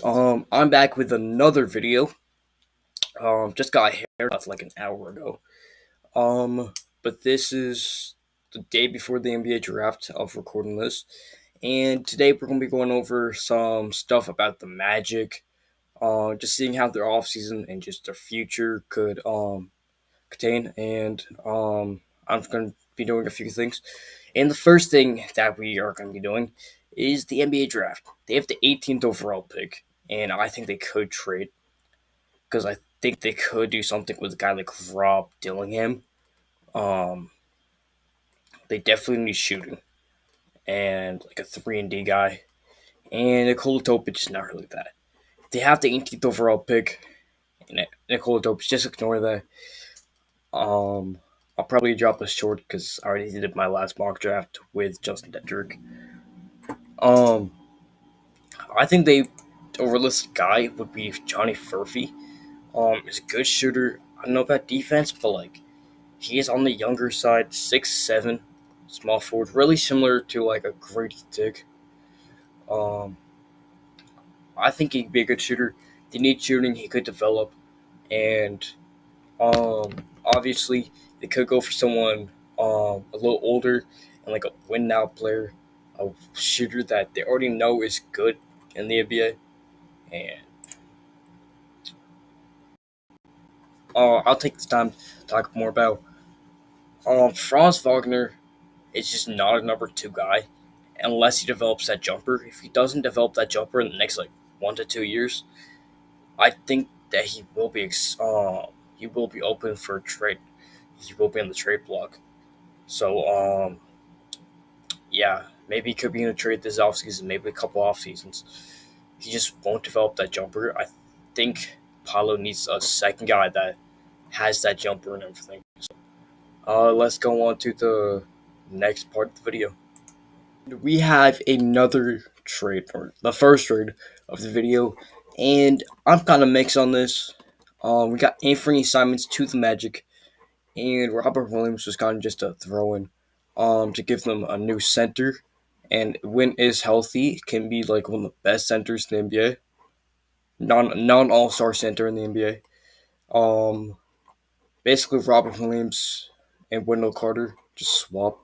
I'm back with another video. Just got a haircut like an hour ago. But this is the day before the NBA draft of recording this, and today we're gonna be going over some stuff about the Magic. Just seeing how their offseason and just their future could contain, and I'm gonna be doing a few things. And the first thing that we are gonna be doing is the NBA draft. They have the 18th overall pick, and I think they could trade because I think they could do something with a guy like Rob Dillingham. Um, they definitely need shooting and like a 3 and D guy. And Nikola Topic is not really that. They have the 18th overall pick. And Nikola Topic, just ignore that. Um, I'll probably drop this short because I already did my last mock draft with Justin Dedrick. Um, I think a realistic guy would be Johnny Furphy. He's a good shooter. I don't know about defense, but like he is on the younger side, 6'7", small forward, really similar to like a Grady Dick. Um, I think he'd be a good shooter. They need shooting, he could develop, and obviously they could go for someone a little older and like a win now player, a shooter that they already know is good in the NBA. And I'll take this time to talk more about Franz Wagner. Is just not a number two guy unless he develops that jumper. If he doesn't develop that jumper in the next like 1 to 2 years, I think that he will be open for a trade. He will be on the trade block. So yeah, maybe he could be in a trade this offseason, maybe a couple off seasons. He just won't develop that jumper. I think Paulo needs a second guy that has that jumper and everything. Let's go on to the next part of the video. We have another trade, or the first trade of the video, and I'm kind of mixed on this. We got Anthony Simons to the Magic, and Robert Williams was kind of just a throw in to give them a new center. And when is healthy, can be like one of the best centers in the NBA, non All Star center in the NBA. Basically Robert Williams and Wendell Carter just swap.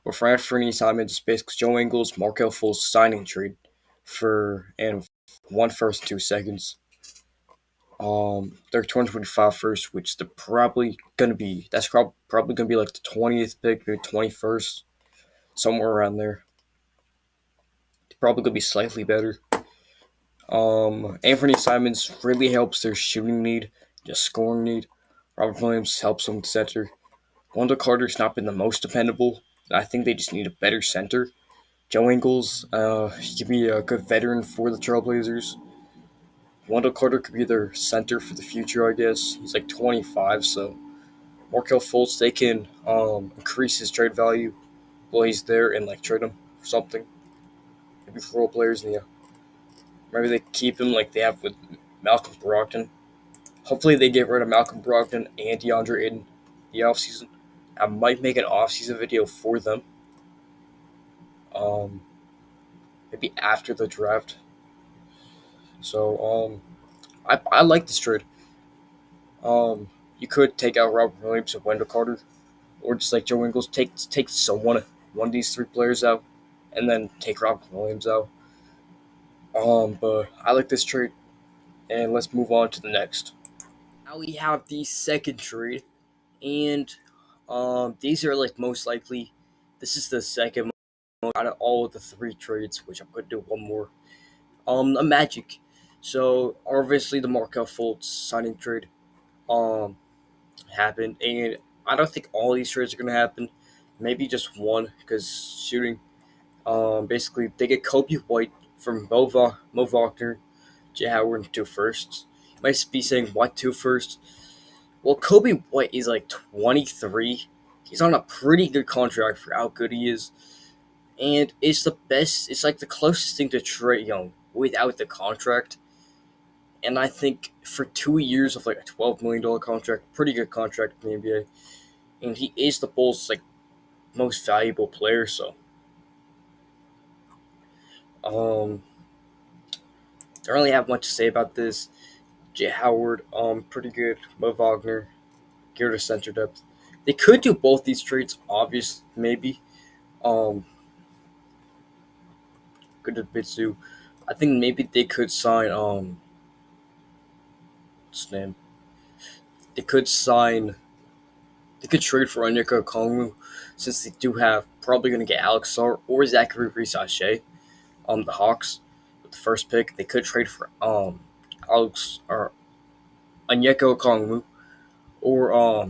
With for Anthony Simons, basically Joe Ingles, Markel Fultz signing trade for and 1 first, 2 seconds. Their 2025 first, which they're probably gonna be. That's probably gonna be like the 20th pick, maybe 21st, somewhere around there. Probably gonna be slightly better. Anthony Simons really helps their shooting need, just scoring need. Robert Williams helps them center. Wendell Carter's not been the most dependable. I think they just need a better center. Joe Ingles, he could be a good veteran for the Trailblazers. Wendell Carter could be their center for the future, I guess. He's like 25, so Markel Fultz, they can increase his trade value while he's there and like trade him for something. Maybe for role players, and yeah, maybe they keep him like they have with Malcolm Brogdon. Hopefully, they get rid of Malcolm Brogdon and DeAndre Ayton the offseason. I might make an offseason video for them. Um, Maybe after the draft. So I like this trade. You could take out Robert Williams and Wendell Carter, or just like Joe Ingles, take someone one of these three players out, and then take Robert Williams out. But I like this trade, and let's move on to the next. Now we have the second trade, and these are like most likely. This is the second out of all of the three trades, which I'm gonna do one more. A Magic. So obviously the Markel Fultz signing trade um happened, and I don't think all these trades are gonna happen. Maybe just one because shooting. Basically they get Kobe White from Mo Wagner, Jay Howard, and 2 firsts. You might be saying what 2 firsts? Well, Kobe White is like 23. He's on a pretty good contract for how good he is, and it's the best. It's like the closest thing to Trae Young without the contract. And I think for 2 years of like a $12 million contract, pretty good contract in the NBA, and he is the Bulls' like most valuable player. So, um, don't really have much to say about this. Jay Howard, pretty good. Mo Wagner, gear to center depth. They could do both these trades, obvious maybe. Um, good to Bitsu. I think maybe they could sign what's his name? They could sign. They could trade for Onyeka Okongwu, since they do have probably going to get Alex Sar or Zachary Reese-Sachet. The Hawks with the first pick. They could trade for Alex or Onyeka Okongwu or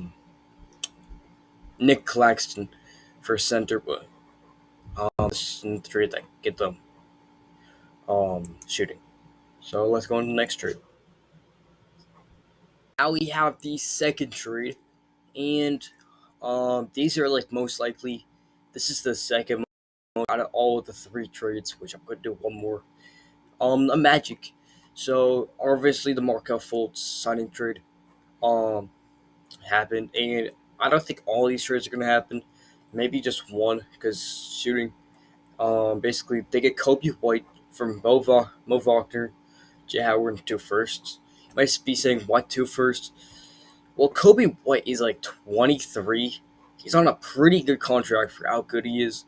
Nick Claxton for center, but this is the trade that get them shooting. So let's go on to the next trade. Now we have the second trade, and these are like most likely. This is the second out of all of the three trades, which I'm going to do one more. A Magic. So obviously the Markel Fultz signing trade um happened, and I don't think all these trades are going to happen. Maybe just one, because shooting. Basically they get Kobe White from Mo Wagner, Jay Howard, and two firsts. You might be saying, why two firsts? Well, Kobe White is like 23. He's on a pretty good contract for how good he is.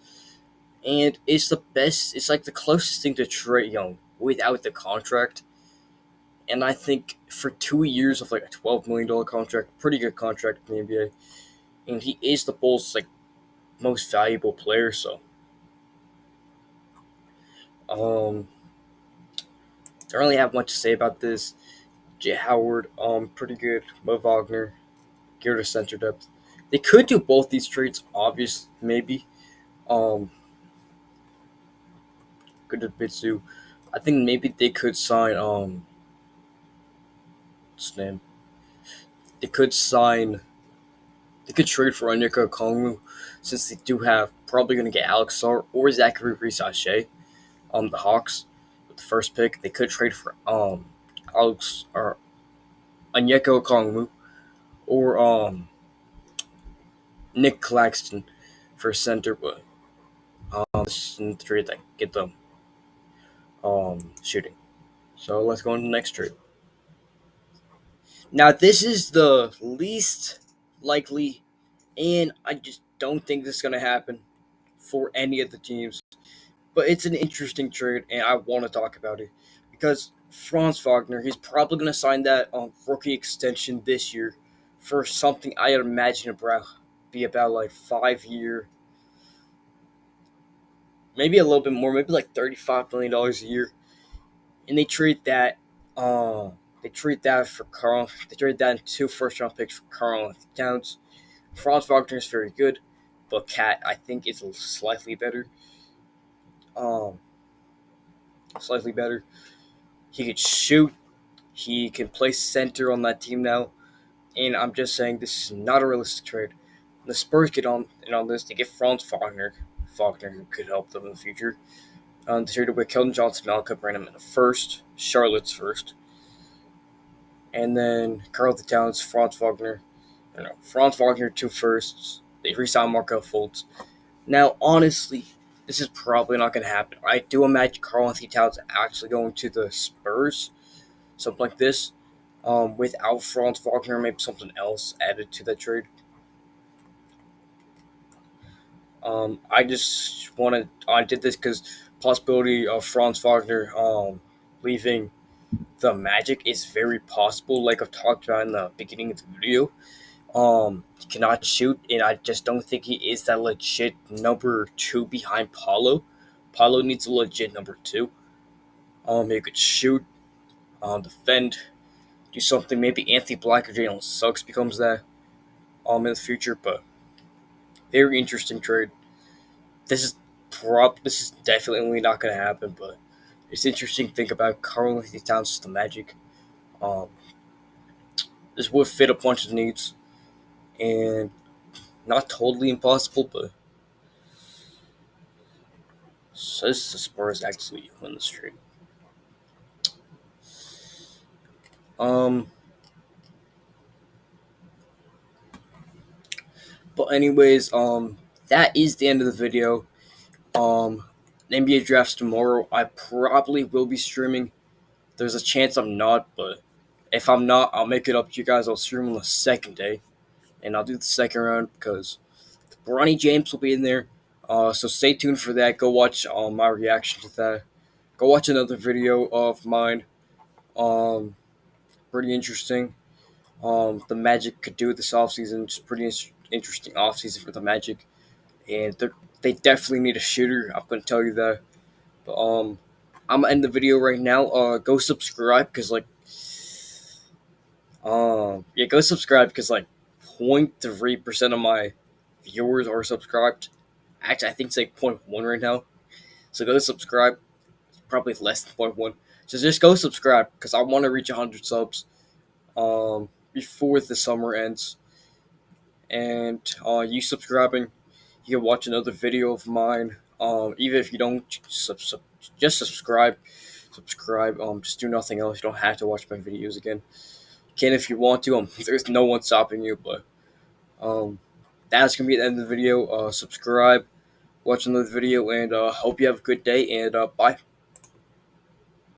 And it's the best, it's like the closest thing to Trae Young without the contract. And I think for 2 years of like a $12 million contract, pretty good contract in the NBA. And he is the Bulls' like most valuable player, so don't really have much to say about this. Jay Howard, pretty good. Mo Wagner, gear to center depth. They could do both these trades, obvious maybe. Um, good to Bitsu. I think maybe they could sign what's his name? They could sign. They could trade for Onyeka Okongwu, since they do have probably going to get Alex Sar or Zachary Reese-Sachet. The Hawks with the first pick. They could trade for Alex or Onyeka Okongwu or Nick Claxton for center, but this is the trade that get them shooting. So let's go on to the next trade. Now this is the least likely, and I just don't think this is gonna happen for any of the teams. But it's an interesting trade, and I want to talk about it because Franz Wagner, he's probably gonna sign that rookie extension this year for something I imagine be about like 5 year, maybe a little bit more, maybe like $35 million a year, and they trade that. They trade that for Carl. They trade that in two first round picks for Carl Towns. Franz Wagner is very good, but Cat I think is slightly better. Um, Slightly better. He could shoot. He can play center on that team now, and I'm just saying this is not a realistic trade. The Spurs get on this. They get Franz Wagner, who could help them in the future. They traded with Keldon Johnson and Alka Branham in the first, Charlotte's first, and then Carl Towns, Franz Wagner. Franz Wagner two firsts. They re-signed Markel Fultz. Now, honestly, this is probably not going to happen. I do imagine Karl Anthony Towns actually going to the Spurs, something like this, without Franz Wagner, maybe something else added to that trade. I just wanted, I did this because possibility of Franz Wagner leaving the Magic is very possible, like I've talked about in the beginning of the video. He cannot shoot, and I just don't think he is that legit number two behind Paulo. Paulo needs a legit number two. He could shoot, defend, do something. Maybe Anthony Black or Jalen Suggs becomes that in the future. But very interesting trade. This is this is definitely not going to happen. But it's interesting to think about Karl Anthony Towns to the Magic. Um, this would fit a bunch of needs, and not totally impossible, but says the Spurs actually win the trade. Um, but anyways, that is the end of the video. The NBA drafts tomorrow. I probably will be streaming There's a chance I'm not, but if I'm not, I'll make it up to you guys. I'll stream on the second day, and I'll do the second round because Bronny James will be in there. So stay tuned for that. Go watch my reaction to that. Go watch another video of mine. Um, Pretty interesting. The Magic could do this offseason. It's pretty interesting offseason for the Magic, and they definitely need a shooter. I'm gonna tell you that. But I'm gonna end the video right now. Go subscribe because yeah, go subscribe because 0.3% of my viewers are subscribed. Actually, I think it's like 0.1 right now. So go subscribe. It's probably less than 0.1. So just go subscribe because I want to reach 100 subs before the summer ends. And you subscribing, you can watch another video of mine. Even if you don't just subscribe. Subscribe. Just do nothing else. You don't have to watch my videos again. You can if you want to. There's no one stopping you. But um, that's gonna be the end of the video. Subscribe, watch another video, and hope you have a good day. And bye.